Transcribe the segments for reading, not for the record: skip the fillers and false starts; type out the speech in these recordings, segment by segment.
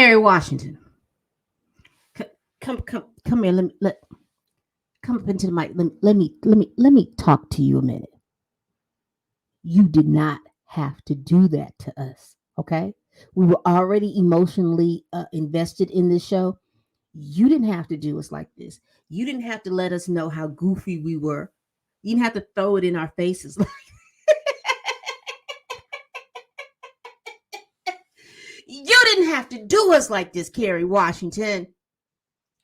Kerry Washington, come here. Come up into the mic. Let me talk to you a minute. You did not have to do that to us, okay? We were already emotionally invested in this show. You didn't have to do us like this. You didn't have to let us know how goofy we were. You didn't have to throw it in our faces. You didn't have to do us like this, Kerry Washington.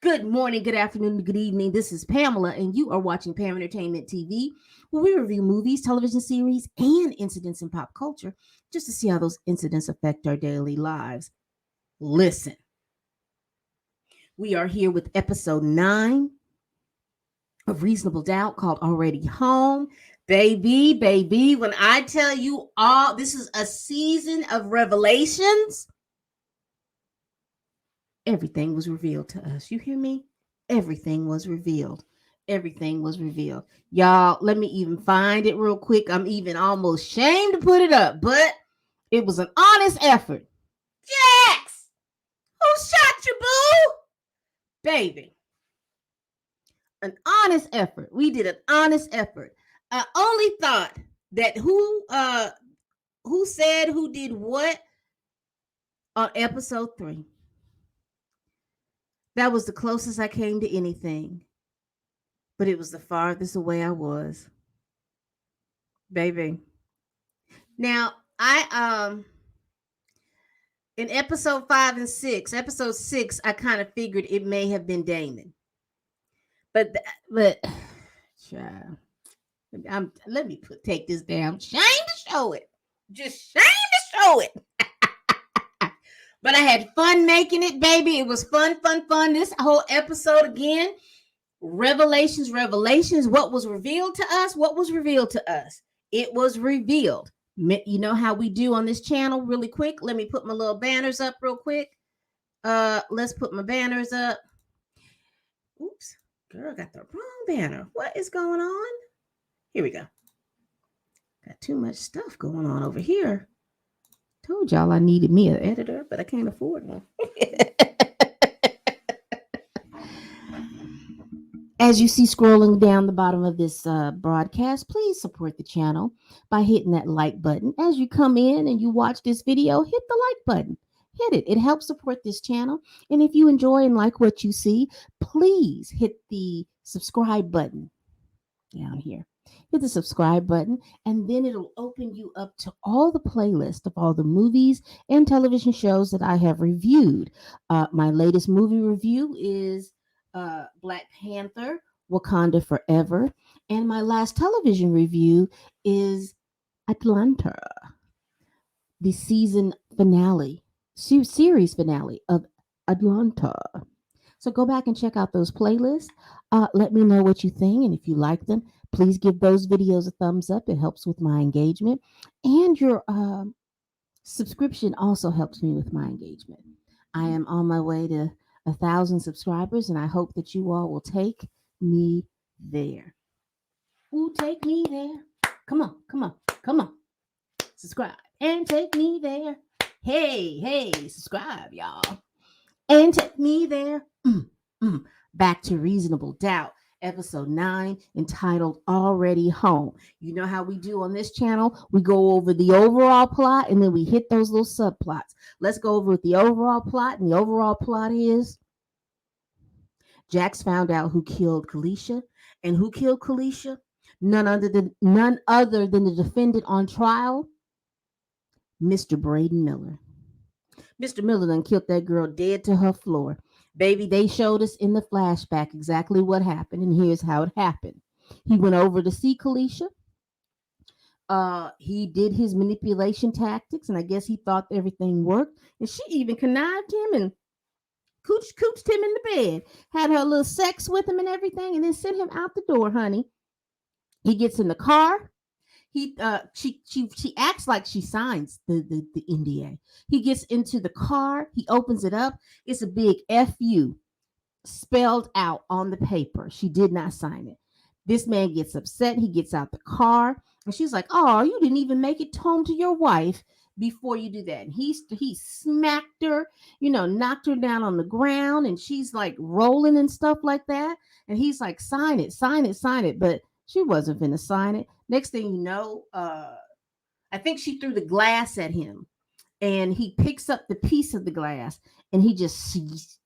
Good morning, good afternoon, good evening. This is Pamela, and you are watching Pam Entertainment TV, where we review movies, television series, and incidents in pop culture just to see how those incidents affect our daily lives. Listen, we are here with episode 9 of Reasonable Doubt called Already Home. Baby, when I tell you all, this is a season of revelations. Everything was revealed to us. You hear me? Everything was revealed. Everything was revealed. Y'all, let me even find it real quick. I'm even almost ashamed to put it up, but it was an honest effort. Jax! Who shot you, boo? Baby. An honest effort. We did an honest effort. I only thought that who said who did what on episode 3. That was the closest I came to anything. But it was the farthest away I was. Baby. Now, I in episode 5 and 6, episode 6, I kind of figured it may have been Damon. But child, let me take this down. Shame to show it. Just shame to show it. But I had fun making it, baby. It was fun. This whole episode again. Revelations. What was revealed to us? It was revealed. You know how we do on this channel really quick. Let me put my little banners up real quick. Let's put my banners up. Oops. Girl, I got the wrong banner. What is going on? Here we go. Got too much stuff going on over here. Told y'all I needed me an editor, but I can't afford one. As you see scrolling down the bottom of this broadcast, please support the channel by hitting that like button. As you come in and you watch this video, hit the like button. Hit it. It helps support this channel. And if you enjoy and like what you see, please hit the subscribe button down here. Hit the subscribe button, and then it'll open you up to all the playlist of all the movies and television shows that I have reviewed. My latest movie review is Black Panther, Wakanda Forever. And my last television review is Atlanta, the season finale, series finale of Atlanta. So go back and check out those playlists. Let me know what you think. And if you like them, please give those videos a thumbs up. It helps with my engagement. And your subscription also helps me with my engagement. I am on my way to 1,000 subscribers, and I hope that you all will take me there. Ooh, take me there. Come on. Subscribe and take me there. Hey, subscribe, y'all. And take me there. Back to Reasonable Doubt, episode 9, entitled Already Home. You know how we do on this channel? We go over the overall plot, and then we hit those little subplots. Let's go over the overall plot, and the overall plot is Jax found out who killed Kaleesha. And who killed Kaleesha? None other than the defendant on trial, Mr. Braden Miller. Mr. Miller done killed that girl dead to her floor. Baby, they showed us in the flashback exactly what happened, and here's how it happened. He went over to see Kaleesha. He did his manipulation tactics, and I guess he thought everything worked. And she even connived him and cooched him in the bed, had her little sex with him and everything, and then sent him out the door, honey. He gets in the car. She acts like she signs the NDA. He gets into the car. He opens it up. It's a big F-U spelled out on the paper. She did not sign it. This man gets upset. He gets out the car, and she's like, "Oh, you didn't even make it home to your wife." before you do that. And he smacked her, knocked her down on the ground, and she's like rolling and stuff like that. And he's like, sign it, sign it, sign it. But she wasn't finna sign it. Next thing you know, I think she threw the glass at him, and he picks up the piece of the glass, and he just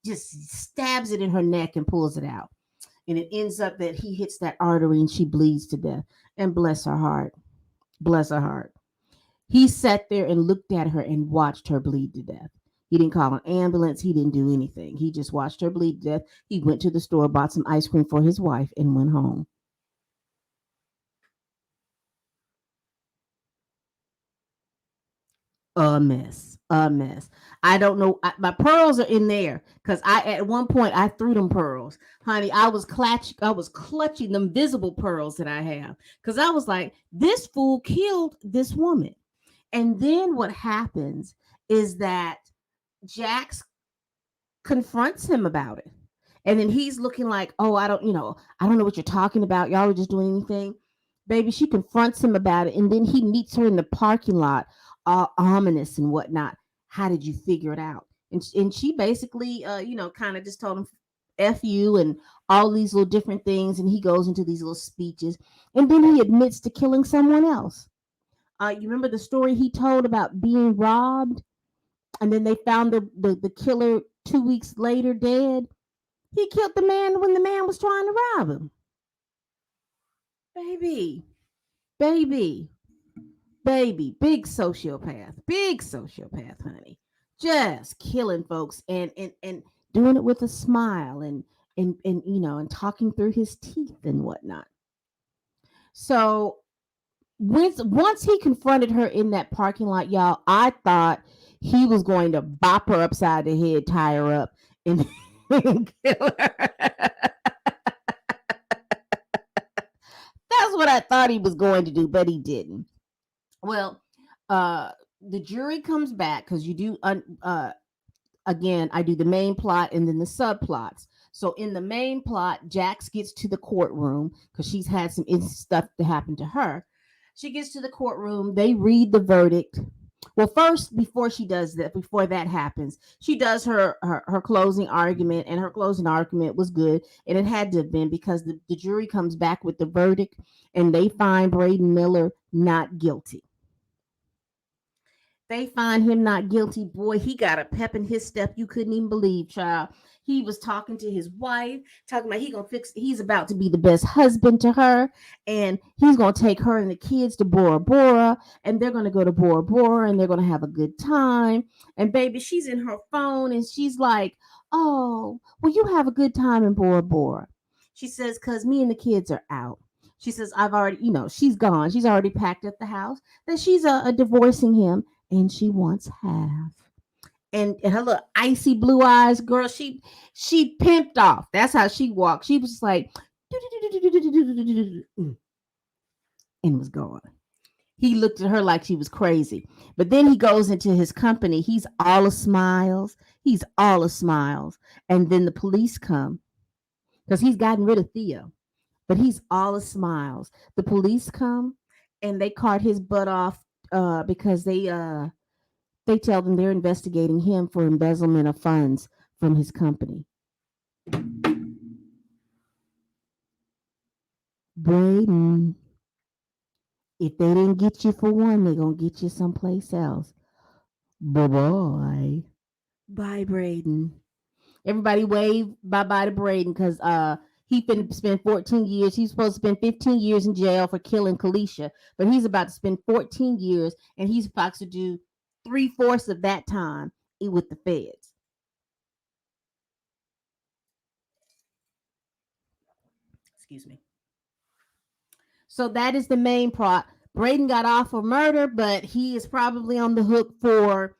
stabs it in her neck and pulls it out. And it ends up that he hits that artery and she bleeds to death. And bless her heart, bless her heart. He sat there and looked at her and watched her bleed to death. He didn't call an ambulance. He didn't do anything. He just watched her bleed to death. He went to the store, bought some ice cream for his wife, and went home. A mess, a mess. I don't know. My pearls are in there because I at one point I threw them pearls, honey. I was clutching them visible pearls that I have because I was like, this fool killed this woman. And then what happens is that Jax confronts him about it. And then he's looking like, oh, I don't know what you're talking about. Y'all are just doing anything. Baby, she confronts him about it. And then he meets her in the parking lot, all ominous and whatnot. How did you figure it out? And she basically, kind of just told him, F you and all these little different things. And he goes into these little speeches. And then he admits to killing someone else. You remember the story he told about being robbed? And then they found the killer 2 weeks later dead. He killed the man when the man was trying to rob him. Baby, baby, baby, big sociopath, honey. Just killing folks and doing it with a smile and talking through his teeth and whatnot. So once he confronted her in that parking lot, y'all, I thought he was going to bop her upside the head, tie her up, and kill her. That's what I thought he was going to do, but he didn't. Well, uh, the jury comes back because you do. Again, I do the main plot and then the subplots. So in the main plot, Jax gets to the courtroom because she's had some stuff to happen to her. She gets to the courtroom. They read the verdict. Well, first, before that happens, she does her closing argument, and her closing argument was good, and it had to have been because the jury comes back with the verdict, and they find Braden Miller not guilty. They find him not guilty. Boy, he got a pep in his step you couldn't even believe, child. He was talking to his wife, talking about he's about to be the best husband to her, and he's gonna take her and the kids to Bora Bora, and they're gonna go to Bora Bora and they're gonna have a good time. And baby, she's in her phone and she's like, oh, well, you have a good time in Bora Bora. She says, cause me and the kids are out. She says, I've already, she's gone. She's already packed up the house. That she's divorcing him and she wants half. And her little icy blue eyes, girl, she pimped off. That's how she walked. She was just like, and was gone. He looked at her like she was crazy. But then he goes into his company. He's all a smiles. He's all a smiles. And then the police come because he's gotten rid of Theo. But he's all a smiles. The police come and they cart his butt off because they tell them they're investigating him for embezzlement of funds from his company. Braden, if they didn't get you for one, they're going to get you someplace else. Bye-bye. Bye, Braden. Everybody wave bye-bye to Braden because he finna spend 14 years. He's supposed to spend 15 years in jail for killing Kaleesha, but he's about to spend 14 years, and he's about to do 3/4 of that time with the feds. Excuse me. So that is the main plot. Braden got off for murder, but he is probably on the hook for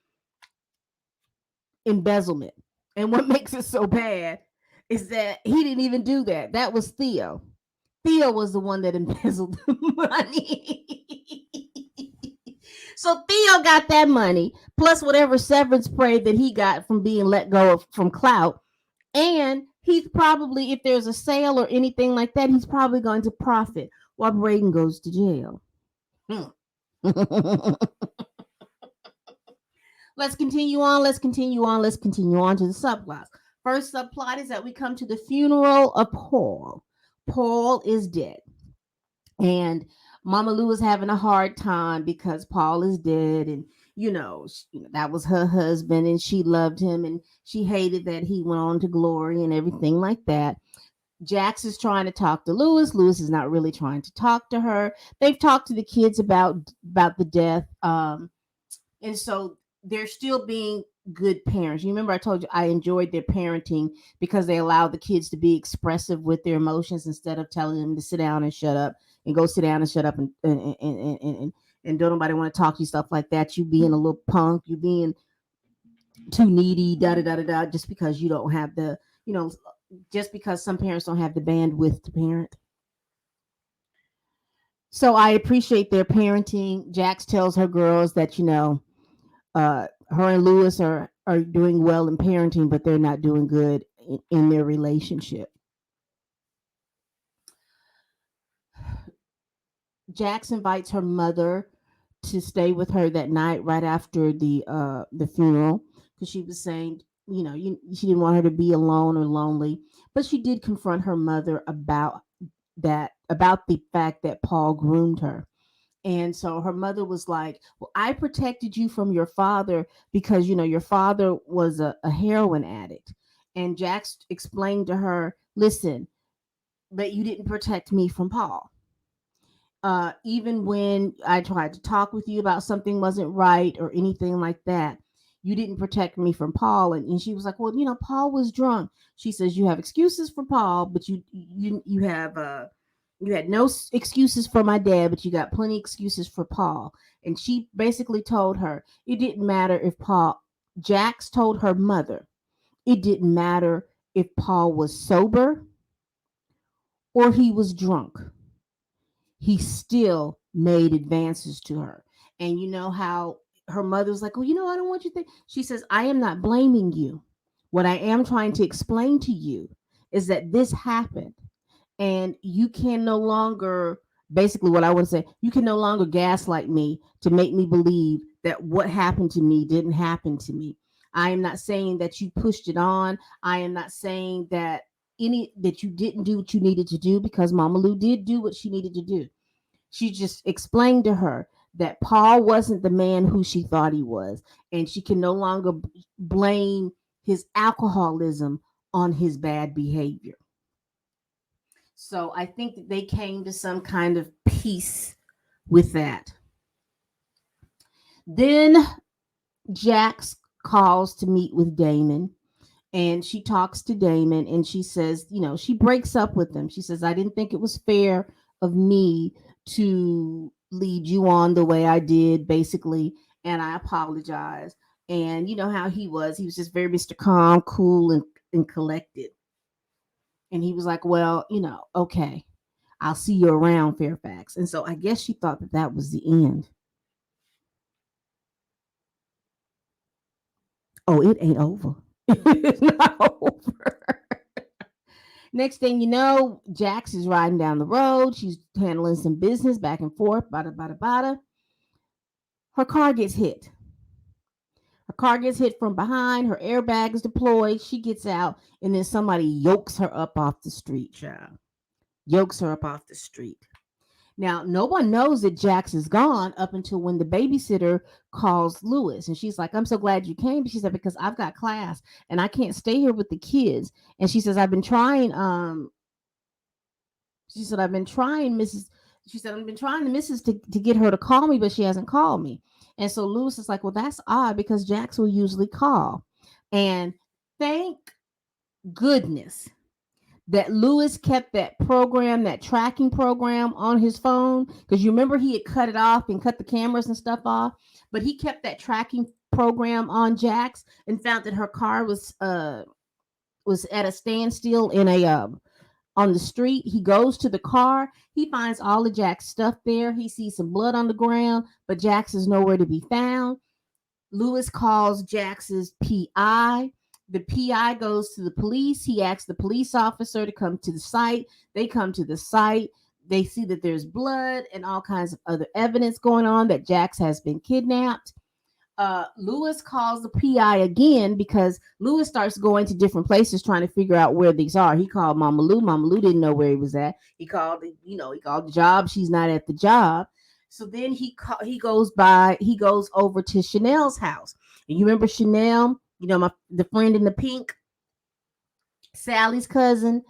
embezzlement. And what makes it so bad is that he didn't even do that. That was Theo. Theo was the one that embezzled the money. So Theo got that money, plus whatever severance pay that he got from being let go from clout. And he's probably, if there's a sale or anything like that, he's probably going to profit while Braden goes to jail. Let's continue on. Let's continue on. Let's continue on to the subplots. First subplot is that we come to the funeral of Paul. Paul is dead. And Mama Lou is having a hard time because Paul is dead, and that was her husband, and she loved him, and she hated that he went on to glory and everything like that. Jax is trying to talk to Lewis. Lewis is not really trying to talk to her. They've talked to the kids about the death, and so they're still being good parents. You remember I told you I enjoyed their parenting because they allow the kids to be expressive with their emotions instead of telling them to sit down and shut up and go sit down and shut up and don't nobody want to talk to you, stuff like that. You being a little punk, you being too needy, da da da da da, just because you don't have the, just because some parents don't have the bandwidth to parent. So I appreciate their parenting. Jax tells her girls that, her and Lewis are doing well in parenting, but they're not doing good in their relationship. Jax invites her mother to stay with her that night right after the funeral because she was saying, she didn't want her to be alone or lonely, but she did confront her mother about the fact that Paul groomed her. And so her mother was like, well, I protected you from your father because, your father was a heroin addict. And Jax explained to her, listen, but you didn't protect me from Paul. Even when I tried to talk with you about something wasn't right or anything like that, you didn't protect me from Paul. And she was like, well, Paul was drunk. She says, you have excuses for Paul, but you have you had no excuses for my dad, but you got plenty excuses for Paul. And she basically told her it didn't matter if Jax told her mother, it didn't matter if Paul was sober or he was drunk. He still made advances to her. And you know how her mother was like, oh, I don't want you to think. She says, I am not blaming you. What I am trying to explain to you is that this happened and you can no longer, basically what I want to say, you can no longer gaslight me to make me believe that what happened to me didn't happen to me. I am not saying that you pushed it on. I am not saying that that you didn't do what you needed to do, because Mama Lou did do what she needed to do. She just explained to her that Paul wasn't the man who she thought he was, and she can no longer blame his alcoholism on his bad behavior. So I think that they came to some kind of peace with that. Then Jax calls to meet with Damon, and she talks to Damon, and she says, she breaks up with him. She says, I didn't think it was fair of me to lead you on the way I did, basically, and I apologize. And you know how he was just very Mr. Calm, cool, and collected. And he was like, well, okay, I'll see you around, Fairfax. And so I guess she thought that that was the end. Oh, it ain't over. It's not over. Next thing you know, Jax is riding down the road. She's handling some business back and forth. Bada, bada, bada. Her car gets hit. Her car gets hit from behind. Her airbag is deployed. She gets out, and then somebody yokes her up off the street, child. Yokes her up off the street. Now, no one knows that Jax is gone up until when the babysitter calls Lewis. And she's like, I'm so glad you came. She said, because I've got class and I can't stay here with the kids. And she says, I've been trying, she said, I've been trying, Mrs. She said, I've been trying the missus to get her to call me, but she hasn't called me. And so Lewis is like, well, that's odd because Jax will usually call. And thank goodness that Lewis kept that program, that tracking program on his phone, because you remember he had cut it off and cut the cameras and stuff off, but he kept that tracking program on Jax and found that her car was at a standstill in a on the street. He goes to the car. He finds all of Jack's stuff there. He sees some blood on the ground, but Jax is nowhere to be found. Lewis calls Jax's PI. The PI goes to the police. He asks the police officer to come to the site. They come to the site. They see that there's blood and all kinds of other evidence going on that Jax has been kidnapped. Lewis calls the PI again because Lewis starts going to different places trying to figure out where these are. He called Mama Lou. Mama Lou didn't know where he was at. He called, he called the job. She's not at the job. So then he goes over to Chanel's house. And you remember Chanel, the friend in the pink, Sally's cousin.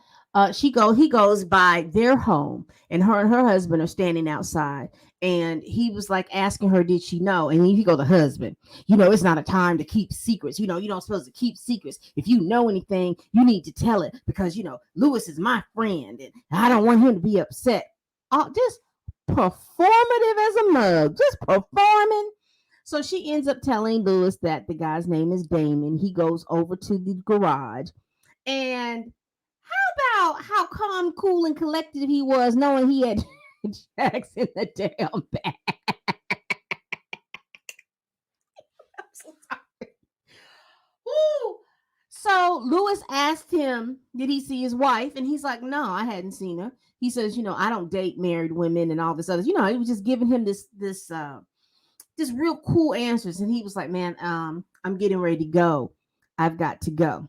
He goes by their home, and her husband are standing outside, and he was like asking her, did she know? And he go, the husband, it's not a time to keep secrets. You don't supposed to keep secrets. If you know anything, you need to tell it because Lewis is my friend, and I don't want him to be upset. Just performative as a mug, just performing. So she ends up telling Lewis that the guy's name is Damon. He goes over to the garage, and how about how calm, cool, and collected he was, knowing he had Jax in the damn bag? I'm so sorry. Woo! So Lewis asked him, did he see his wife? And he's like, no, I hadn't seen her. He says, I don't date married women and all this other. He was just giving him this real cool answers. And he was like, man, I'm getting ready to go. I've got to go.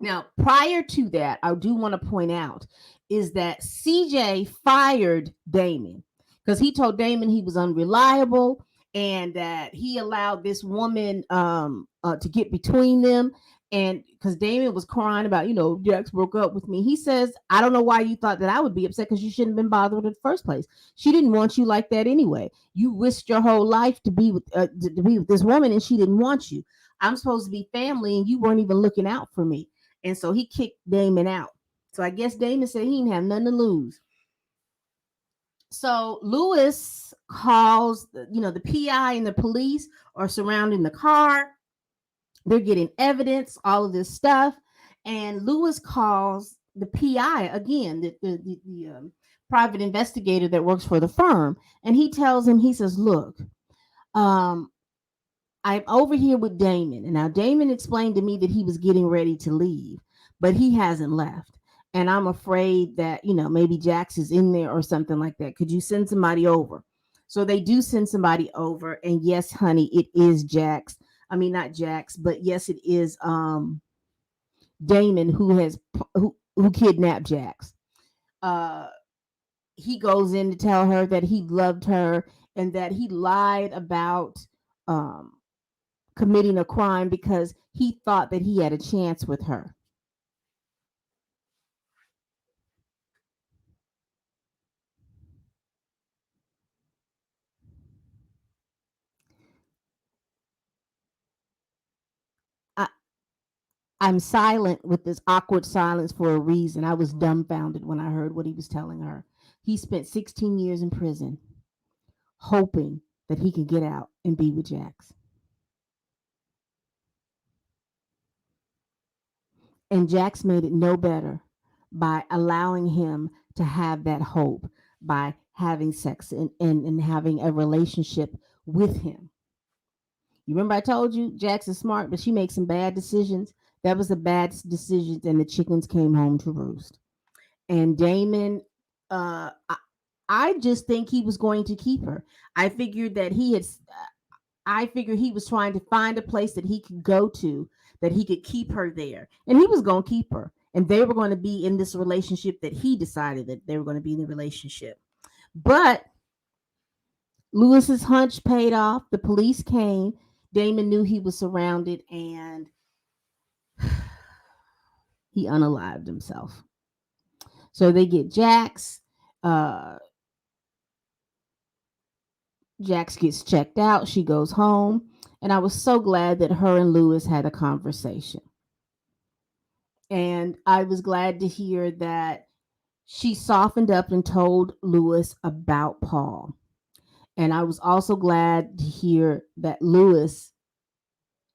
Now, prior to that, I do want to point out is that CJ fired Damon because he told Damon he was unreliable and that he allowed this woman to get between them. And because Damon was crying about, Jax broke up with me. He says, I don't know why you thought that I would be upset because you shouldn't have been bothered in the first place. She didn't want you like that anyway. You risked your whole life to be with this woman and she didn't want you. I'm supposed to be family and you weren't even looking out for me. And so he kicked Damon out. So I guess Damon said he didn't have nothing to lose. So Lewis calls, the PI and the police are surrounding the car. They're getting evidence, all of this stuff. And Lewis calls the PI again, the private investigator that works for the firm. And he tells him, he says, look, I'm over here with Damon. And now Damon explained to me that he was getting ready to leave, but he hasn't left. And I'm afraid that, maybe Jax is in there or something like that. Could you send somebody over? So they do send somebody over. And yes, honey, it is Jax. I mean, not Jax, but yes, it is Damon who kidnapped Jax. He goes in to tell her that he loved her and that he lied about committing a crime because he thought that he had a chance with her. I, I'm silent with this awkward silence for a reason. I was dumbfounded when I heard what he was telling her. He spent 16 years in prison, hoping that he could get out and be with Jax. And Jax made it no better by allowing him to have that hope, by having sex and having a relationship with him. You remember I told you Jax is smart, but she makes some bad decisions. That was a bad decision, and the chickens came home to roost. And Damon, I just think he was going to keep her. I figured that he had. I figured he was trying to find a place that he could go to, that he could keep her there, and he was going to keep her. And they were going to be in this relationship that he decided that they were going to be in the relationship. But Lewis's hunch paid off. The police came. Damon knew he was surrounded, and he unalived himself. So they get Jax. Jax gets checked out. She goes home. And I was so glad that her and Lewis had a conversation. And I was glad to hear that she softened up and told Lewis about Paul. And I was also glad to hear that Lewis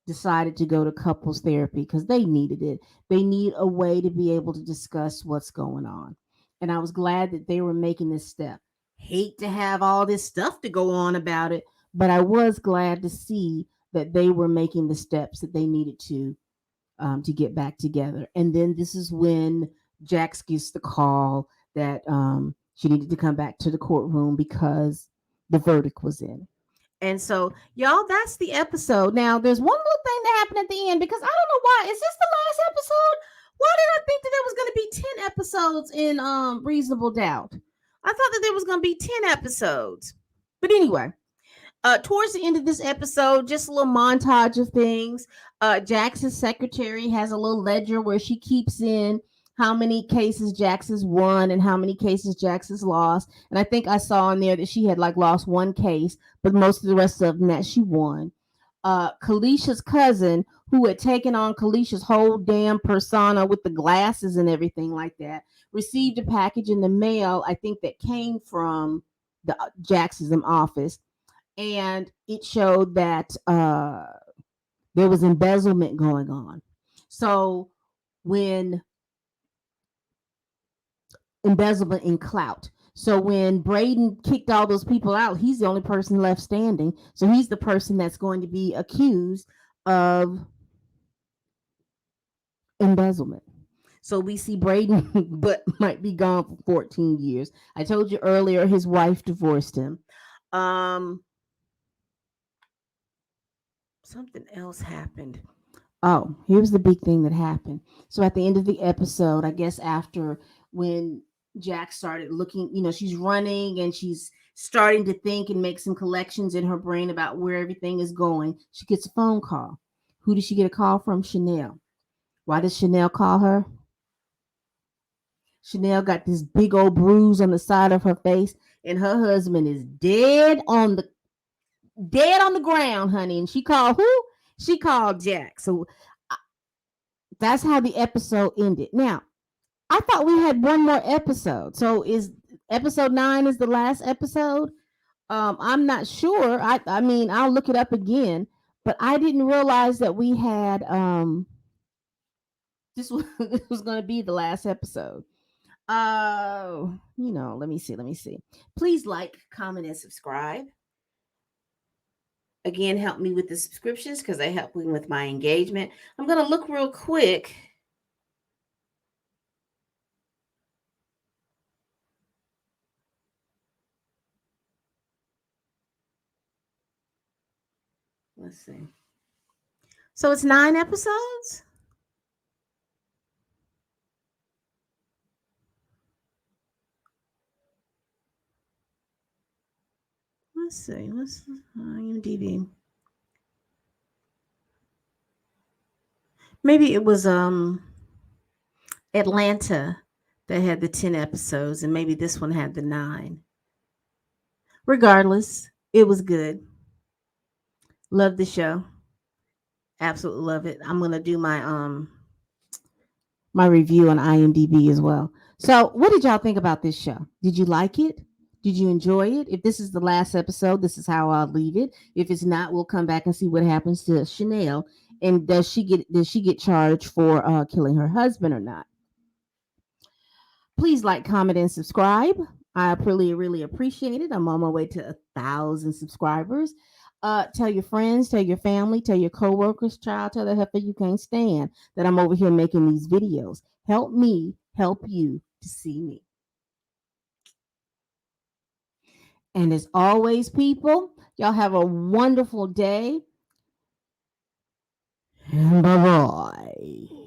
decided to go to couples therapy because they needed it. They need a way to be able to discuss what's going on. And I was glad that they were making this step. Hate to have all this stuff to go on about it, but I was glad to see that they were making the steps that they needed to get back together. And then this is when Jax gets the call that she needed to come back to the courtroom because the verdict was in. And so, y'all, that's the episode. Now, there's one little thing that happened at the end because I don't know why. Is this the last episode? Why did I think that there was going to be 10 episodes in Reasonable Doubt? I thought that there was going to be 10 episodes. But anyway, towards the end of this episode, just a little montage of things. Jax's secretary has a little ledger where she keeps in how many cases Jax has won and how many cases Jax has lost. And I think I saw in there that she had like lost one case, but most of the rest of them that she won. Kaleesha's cousin, who had taken on Kaleesha's whole damn persona with the glasses and everything like that, received a package in the mail, I think that came from the Jax's office, and it showed that there was embezzlement going on. So when embezzlement in clout. So when Braden kicked all those people out, he's the only person left standing. So he's the person that's going to be accused of embezzlement. So we see Braden, but might be gone for 14 years. I told you earlier his wife divorced him. Something else happened. Oh, here's the big thing that happened. So at the end of the episode, I guess after when Jack started looking, she's running and she's starting to think and make some collections in her brain about where everything is going. She gets a phone call. Who did she get a call from? Chanel. Why does Chanel call her? Chanel got this big old bruise on the side of her face, and her husband is dead on the ground, honey. And she called who? She called Jack. So that's how the episode ended. Now, I thought we had one more episode. So is episode 9 is the last episode? I'm not sure. I mean, I'll look it up again, but I didn't realize that we had this was going to be the last episode. Let me see. Please like, comment, and subscribe. Again, help me with the subscriptions because they help me with my engagement. I'm going to look real quick. Let's see. So it's 9 episodes? Let's see. What's IMDb? Maybe it was Atlanta that had the 10 episodes, and maybe this one had the 9. Regardless, it was good. Love the show. Absolutely love it. I'm gonna do my review on IMDb as well. So, what did y'all think about this show? Did you like it? Did you enjoy it? If this is the last episode, this is how I'll leave it. If it's not, we'll come back and see what happens to Chanel, and does she get charged for killing her husband or not? Please like, comment, and subscribe. I really appreciate it. I'm on my way to 1,000 subscribers. Tell your friends, tell your family, tell your coworkers, child, tell the heifer you can't stand that I'm over here making these videos. Help me help you to see me. And as always, people, y'all have a wonderful day. And bye bye.